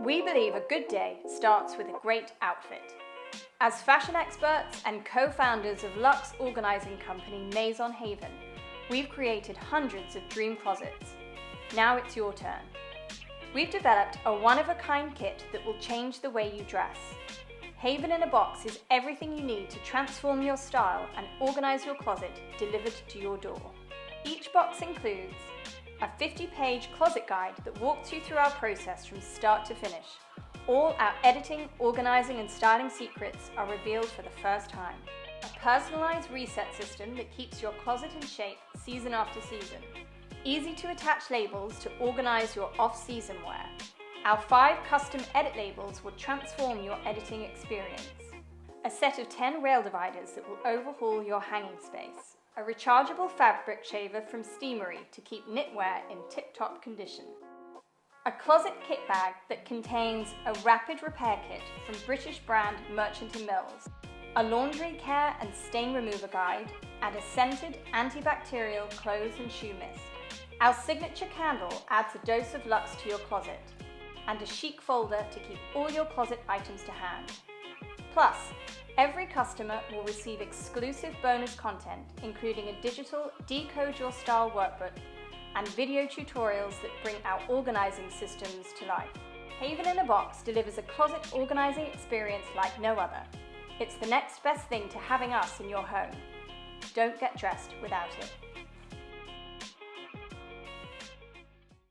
We believe a good day starts with a great outfit. As fashion experts and co-founders of luxe organizing company Maison Haven, we've created hundreds of dream closets. Now it's your turn. We've developed a one-of-a-kind kit that will change the way you dress. Haven in a box is everything you need to transform your style and organize your closet delivered to your door. Each box includes a 50-page closet guide that walks you through our process from start to finish. All our editing, organizing, and styling secrets are revealed for the first time. A personalized reset system that keeps your closet in shape season after season. Easy to attach labels to organize your off-season wear. Our 5 custom edit labels will transform your editing experience. A set of 10 rail dividers that will overhaul your hanging space. A rechargeable fabric shaver from Steamery to keep knitwear in tip-top condition. A closet kit bag that contains a rapid repair kit from British brand Merchant & Mills. A laundry care and stain remover guide, and a scented antibacterial clothes and shoe mist. Our signature candle adds a dose of luxe to your closet, and a chic folder to keep all your closet items to hand. Plus, every customer will receive exclusive bonus content, including a digital Decode Your Style workbook and video tutorials that bring our organizing systems to life. Haven in a Box delivers a closet organizing experience like no other. It's the next best thing to having us in your home. Don't get dressed without it.